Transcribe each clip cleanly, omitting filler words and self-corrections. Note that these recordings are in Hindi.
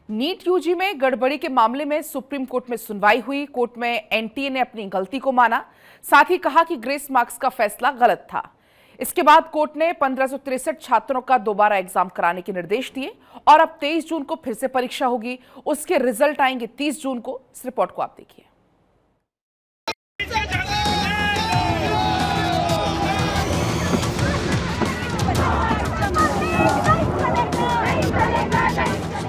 नीट यूजी में गड़बड़ी के मामले में सुप्रीम कोर्ट में सुनवाई हुई। कोर्ट में एनटीए ने अपनी गलती को माना, साथ ही कहा कि ग्रेस मार्क्स का फैसला गलत था। इसके बाद कोर्ट ने 1563 छात्रों का दोबारा एग्जाम कराने के निर्देश दिए और अब 23 जून को फिर से परीक्षा होगी। उसके रिजल्ट आएंगे 30 जून को। इस रिपोर्ट को आप देखिए।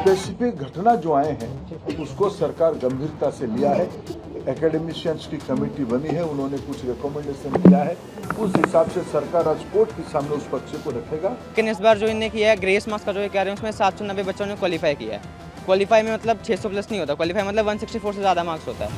स्पेसिफिक घटना जो आए हैं उसको सरकार गंभीरता से लिया है। एकेडमिशियंस की कमेटी बनी है, उन्होंने कुछ रिकमेंडेशन किया है, उस हिसाब से सरकार आज कोर्ट के सामने उस पक्ष को रखेगा। लेकिन इस बार जो इन्हें किया है ग्रेस मार्क्स का जो कह रहे हैं उसमें 790 बच्चों ने क्वालिफाई किया है। क्वालिफाई में मतलब 600 प्लस नहीं होता, क्वालिफाई मतलब 164 से ज़्यादा मार्क्स होता है।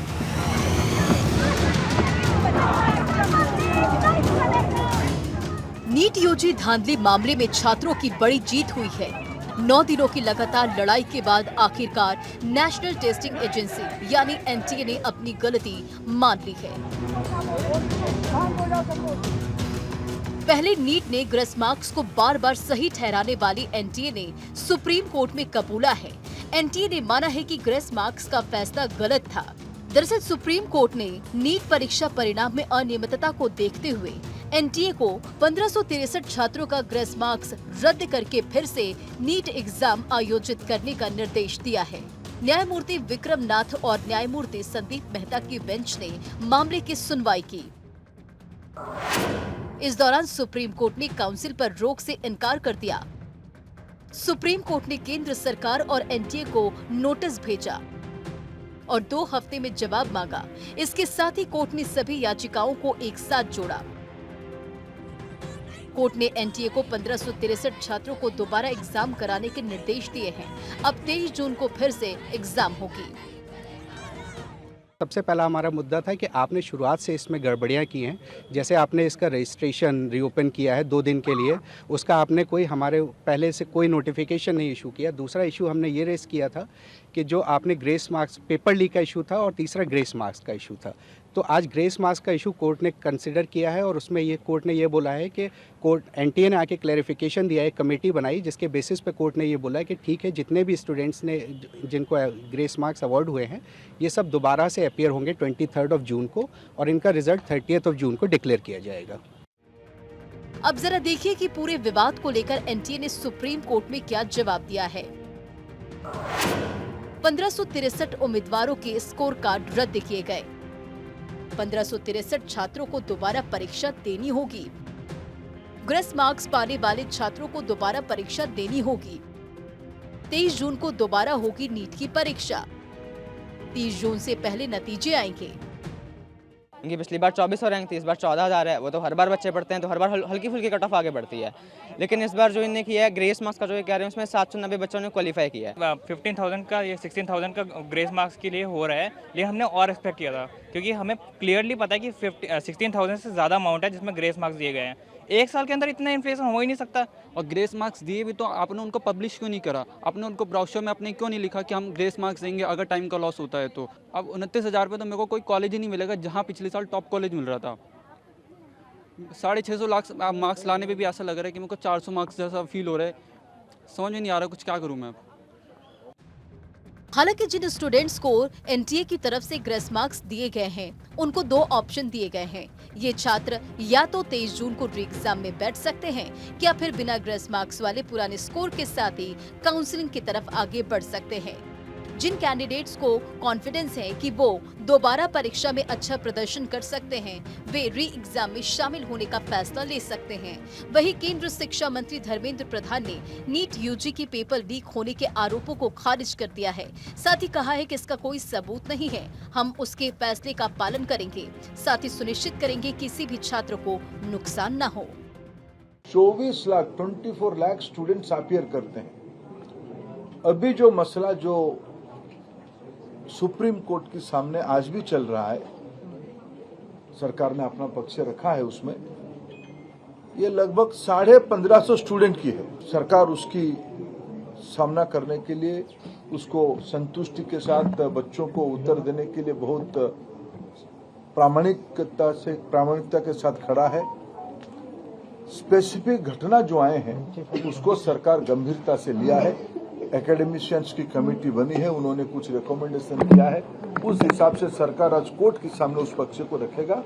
नीट यूजी धांधली मामले में छात्रों की बड़ी जीत हुई है। 9 दिनों की लगातार लड़ाई के बाद आखिरकार नेशनल टेस्टिंग एजेंसी यानी एनटीए ने अपनी गलती मान ली है। पहले नीट ने ग्रेस मार्क्स को बार बार सही ठहराने वाली एनटीए ने सुप्रीम कोर्ट में कबूला है। एनटीए ने माना है कि ग्रेस मार्क्स का फैसला गलत था। दरअसल सुप्रीम कोर्ट ने नीट परीक्षा परिणाम में अनियमितता को देखते हुए एनटीए को 1563 छात्रों का ग्रेस मार्क्स रद्द करके फिर से नीट एग्जाम आयोजित करने का निर्देश दिया है। न्यायमूर्ति विक्रम नाथ और न्यायमूर्ति संदीप मेहता की बेंच ने मामले की सुनवाई की। इस दौरान सुप्रीम कोर्ट ने काउंसिल पर रोक से इनकार कर दिया। सुप्रीम कोर्ट ने केंद्र सरकार और एनटीए को नोटिस भेजा और 2 हफ्ते में जवाब मांगा। इसके साथ ही कोर्ट ने सभी याचिकाओं को एक साथ जोड़ा। कोर्ट ने एनटीए को 1563 छात्रों को दोबारा एग्जाम कराने के निर्देश दिए हैं। अब 23 जून को फिर से एग्जाम होगी। सबसे पहला हमारा मुद्दा था कि आपने शुरुआत से इसमें गड़बड़ियाँ की हैं। जैसे आपने इसका रजिस्ट्रेशन रीओपन किया है 2 दिन के लिए, उसका आपने कोई हमारे पहले से कोई नोटिफिकेशन नहीं इशू किया। दूसरा इशू हमने ये रेस किया था कि जो आपने ग्रेस मार्क्स पेपर लीक का इशू था और तीसरा ग्रेस मार्क्स का इशू था। तो आज ग्रेस मार्क्स का इशू कोर्ट ने कंसिडर किया है और उसमें ये कोर्ट ने ये बोला है कि कोर्ट एनटीए ने आके क्लैरिफिकेशन दिया है, कमेटी बनाई जिसके बेसिस पे कोर्ट ने ये बोला है कि ठीक है, जितने भी स्टूडेंट्स ने जिनको ग्रेस मार्क्स अवार्ड हुए हैं ये सब दोबारा से अपीयर होंगे 23 जून को और इनका रिजल्ट 30 जून को डिक्लेयर किया जाएगा। अब जरा देखिए कि पूरे विवाद को लेकर एनटीए ने सुप्रीम कोर्ट में क्या जवाब दिया है। 1563 उम्मीदवारों के स्कोर कार्ड रद्द किए गए। 1563 छात्रों को दोबारा परीक्षा देनी होगी। ग्रेस मार्क्स पाने वाले छात्रों को दोबारा परीक्षा देनी होगी। 23 जून को दोबारा होगी नीट की परीक्षा। 30 जून से पहले नतीजे आएंगे। इनकी पिछली बार 2400 रैंक थी, इस बार 14,000 है। वो तो हर बार बच्चे पढ़ते हैं तो हर बार हल्की फुल्की कट ऑफ आगे बढ़ती है। लेकिन इस बार जो इन्हें किया है ग्रेस मार्क्स का जो कह रहे हैं उसमें 790 बच्चों ने क्वालिफाई किया है। 15,000 का या 16,000 का ग्रेस मार्क्स के लिए हो रहा है, लेकिन हमने और एक्सपेक्ट किया था क्योंकि हमें क्लियरली पता है कि 16,000 से ज़्यादा अमाउंट है जिसमें ग्रेस मार्क्स दिए गए हैं। एक साल के अंदर इतना इन्फ्लेशन हो ही नहीं सकता। और ग्रेस मार्क्स दिए भी तो आपने उनको पब्लिश क्यों नहीं करा? आपने उनको ब्राउशर में अपने क्यों नहीं लिखा कि हम ग्रेस मार्क्स देंगे अगर टाइम का लॉस होता है तो? अब 29,000 रुपये तो मेरे को कोई कॉलेज ही नहीं मिलेगा जहाँ पिछले साल टॉप कॉलेज मिल रहा था। 650 लाख मार्क्स लाने पे भी ऐसा लग रहा है कि मेरे को 400 मार्क्स जैसा फील हो रहा है। समझ में नहीं आ रहा कुछ क्या करूँ मैं। हालांकि जिन स्टूडेंट्स को एनटीए की तरफ से ग्रेस मार्क्स दिए गए हैं उनको 2 ऑप्शन दिए गए हैं। ये छात्र या तो 23 जून को री एग्जाम में बैठ सकते हैं या फिर बिना ग्रेस मार्क्स वाले पुराने स्कोर के साथ ही काउंसलिंग की तरफ आगे बढ़ सकते हैं। जिन कैंडिडेट्स को कॉन्फिडेंस है कि वो दोबारा परीक्षा में अच्छा प्रदर्शन कर सकते हैं वे री एग्जाम में शामिल होने का फैसला ले सकते हैं। वहीं केंद्र शिक्षा मंत्री धर्मेंद्र प्रधान ने नीट यूजी की पेपर लीक होने के आरोपों को खारिज कर दिया है। साथ ही कहा है कि इसका कोई सबूत नहीं है, हम उसके फैसले का पालन करेंगे। साथ ही सुनिश्चित करेंगे किसी भी छात्र को नुकसान न हो। 24 लाख स्टूडेंट्स अपीयर करते हैं। अभी जो मसला जो सुप्रीम कोर्ट के सामने आज भी चल रहा है, सरकार ने अपना पक्ष रखा है उसमें, ये लगभग 1550 स्टूडेंट की है। सरकार उसकी सामना करने के लिए उसको संतुष्टि के साथ बच्चों को उत्तर देने के लिए बहुत प्रामाणिकता के साथ खड़ा है। स्पेसिफिक घटना जो आए हैं उसको सरकार गंभीरता से लिया है। एकेडमिशियंस की कमेटी बनी है, उन्होंने कुछ रिकमेंडेशन किया है, उस हिसाब से सरकार आज कोर्ट के सामने उस पक्ष को रखेगा।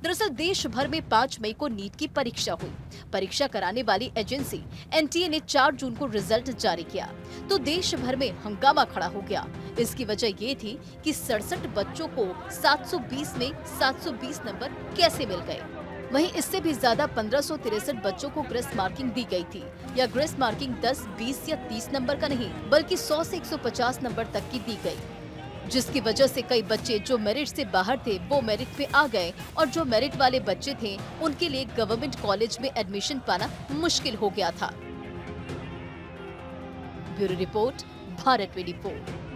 दरअसल देश भर में 5 मई को नीट की परीक्षा हुई। परीक्षा कराने वाली एजेंसी एनटीए ने 4 जून को रिजल्ट जारी किया तो देश भर में हंगामा खड़ा हो गया। इसकी वजह ये थी कि 67 बच्चों को 720 में 720 नंबर कैसे मिल गए। वहीं इससे भी ज्यादा 1563 बच्चों को ग्रेस मार्किंग दी गई थी। या ग्रेस मार्किंग 10, 20 या 30 नंबर का नहीं बल्कि 100 से 150 नंबर तक की दी गई, जिसकी वजह से कई बच्चे जो मेरिट से बाहर थे वो मेरिट में आ गए और जो मेरिट वाले बच्चे थे उनके लिए गवर्नमेंट कॉलेज में एडमिशन पाना मुश्किल हो गया था। Bureau report, Bharat 24।